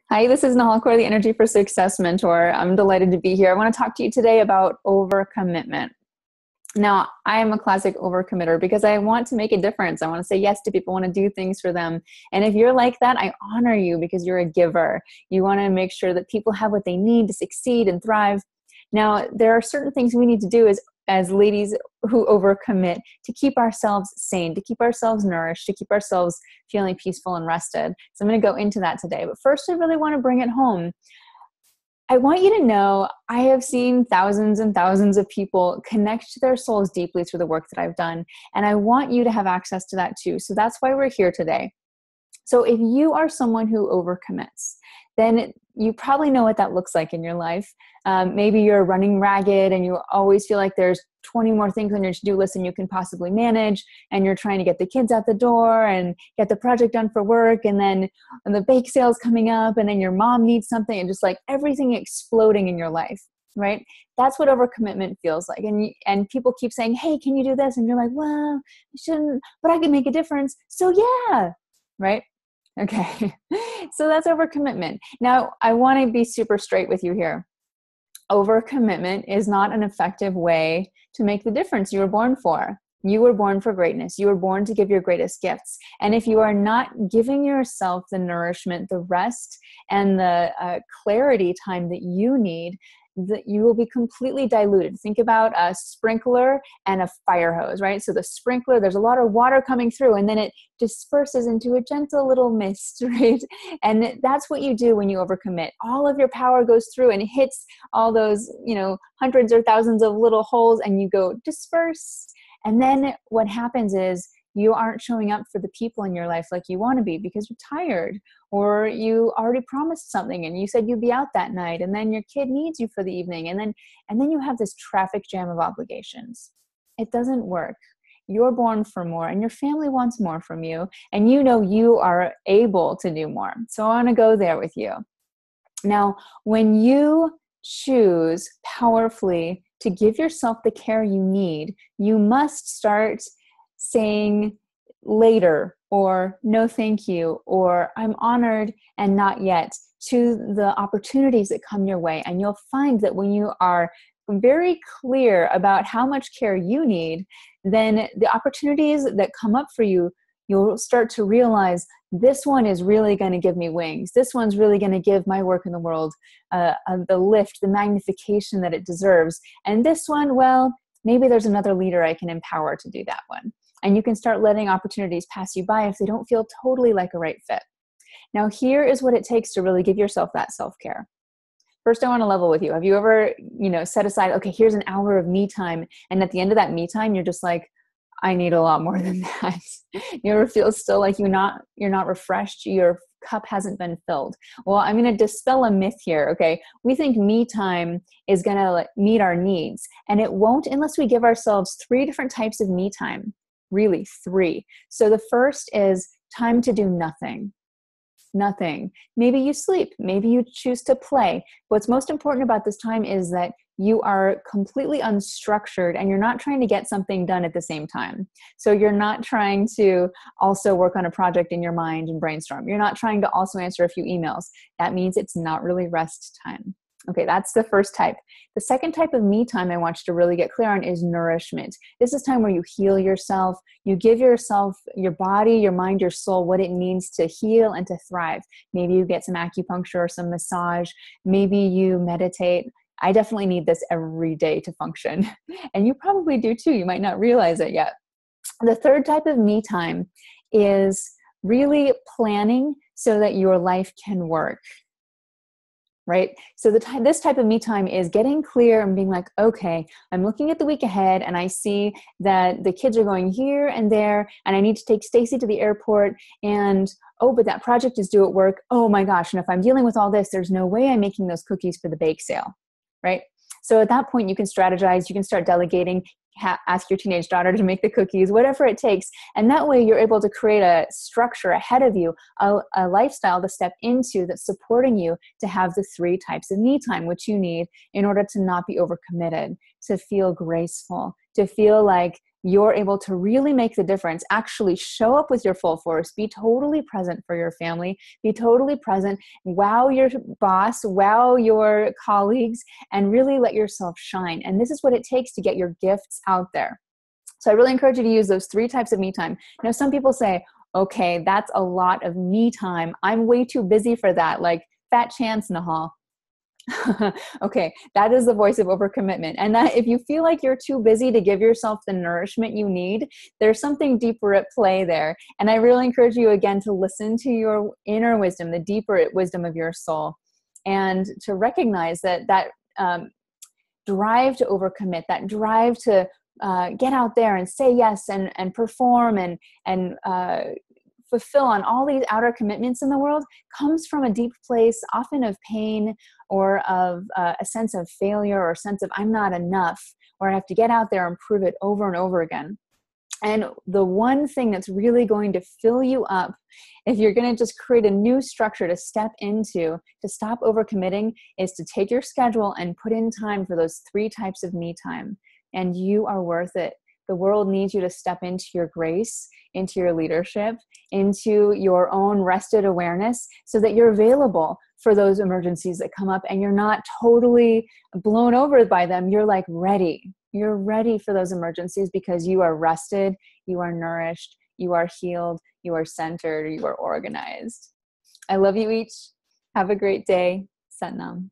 Hi, this is Nahal Kaur, the Energy for Success mentor. I'm delighted to be here. I want to talk to you today about overcommitment. Now, I am a classic overcommitter because I want to make a difference. I want to say yes to people, I want to do things for them. And if you're like that, I honor you because you're a giver. You want to make sure that people have what they need to succeed and thrive. Now, there are certain things we need to do as ladies who overcommit to keep ourselves sane, to keep ourselves nourished, to keep ourselves feeling peaceful and rested. So I'm going to go into that today. But first, I really want to bring it home. I want you to know I have seen thousands and thousands of people connect to their souls deeply through the work that I've done. And I want you to have access to that too. So that's why we're here today. So if you are someone who overcommits, then you probably know what that looks like in your life. Maybe you're running ragged and you always feel like there's 20 more things on your to-do list than you can possibly manage, and you're trying to get the kids out the door and get the project done for work, and then the bake sale's coming up, and then your mom needs something, and just like everything exploding in your life, right? That's what overcommitment feels like. And people keep saying, hey, can you do this? And you're like, well, I shouldn't, but I can make a difference. So yeah, right? Okay, so that's overcommitment. Now, I want to be super straight with you here. Overcommitment is not an effective way to make the difference you were born for. You were born for greatness. You were born to give your greatest gifts. And if you are not giving yourself the nourishment, the rest, and the clarity time that you need, that you will be completely diluted. Think about a sprinkler and a fire hose, right? So the sprinkler, there's a lot of water coming through, and then it disperses into a gentle little mist, right? And that's what you do when you overcommit. All of your power goes through and hits all those, hundreds or thousands of little holes, and you go disperse. And then what happens is you aren't showing up for the people in your life like you want to be because you're tired, or you already promised something and you said you'd be out that night, and then your kid needs you for the evening, and then you have this traffic jam of obligations. It doesn't work. You're born for more, and your family wants more from you, and you know you are able to do more. So I want to go there with you. Now, when you choose powerfully to give yourself the care you need, you must start saying later, or no thank you, or I'm honored and not yet, to the opportunities that come your way. And you'll find that when you are very clear about how much care you need, then the opportunities that come up for you, you'll start to realize this one is really going to give me wings. This one's really going to give my work in the world the lift, the magnification that it deserves. And this one, well, maybe there's another leader I can empower to do that one. And you can start letting opportunities pass you by if they don't feel totally like a right fit. Now, here is what it takes to really give yourself that self-care. First, I want to level with you. Have you ever, set aside, okay, here's an hour of me time, and at the end of that me time, you're just like, I need a lot more than that. You ever feel still like you're not refreshed? Your cup hasn't been filled. Well, I'm going to dispel a myth here. Okay. We think me time is going to meet our needs, and it won't unless we give ourselves 3 different types of me time. Really, 3. So the first is time to do nothing. Nothing. Maybe you sleep. Maybe you choose to play. What's most important about this time is that you are completely unstructured and you're not trying to get something done at the same time. So you're not trying to also work on a project in your mind and brainstorm. You're not trying to also answer a few emails. That means it's not really rest time. Okay, that's the first type. The second type of me time I want you to really get clear on is nourishment. This is time where you heal yourself. You give yourself, your body, your mind, your soul, what it needs to heal and to thrive. Maybe you get some acupuncture or some massage. Maybe you meditate. I definitely need this every day to function. And you probably do too. You might not realize it yet. The third type of me time is really planning so that your life can work. Right? So this type of me time is getting clear and being like, okay, I'm looking at the week ahead and I see that the kids are going here and there, and I need to take Stacy to the airport, and oh, but that project is due at work. Oh my gosh. And if I'm dealing with all this, there's no way I'm making those cookies for the bake sale. Right? So at that point, you can strategize, you can start delegating, ask your teenage daughter to make the cookies, whatever it takes. And that way you're able to create a structure ahead of you, a lifestyle to step into that's supporting you to have the 3 types of me time, which you need in order to not be overcommitted, to feel graceful, to feel like you're able to really make the difference, actually show up with your full force, be totally present for your family, be totally present, wow your boss, wow your colleagues, and really let yourself shine. And this is what it takes to get your gifts out there. So I really encourage you to use those 3 types of me time. Some people say, okay, that's a lot of me time. I'm way too busy for that. Like, fat chance, Nahal. Okay, that is the voice of overcommitment. And that if you feel like you're too busy to give yourself the nourishment you need, there's something deeper at play there. And I really encourage you again to listen to your inner wisdom, the deeper wisdom of your soul, and to recognize that drive to overcommit, that drive to get out there and say yes and perform and fulfill on all these outer commitments in the world comes from a deep place, often of pain or of a sense of failure or a sense of I'm not enough, or I have to get out there and prove it over and over again. And the one thing that's really going to fill you up, if you're going to just create a new structure to step into, to stop overcommitting, is to take your schedule and put in time for those 3 types of me time. And you are worth it. The world needs you to step into your grace, into your leadership, into your own rested awareness, so that you're available for those emergencies that come up and you're not totally blown over by them. You're like ready. You're ready for those emergencies because you are rested, you are nourished, you are healed, you are centered, you are organized. I love you each. Have a great day. Satnam.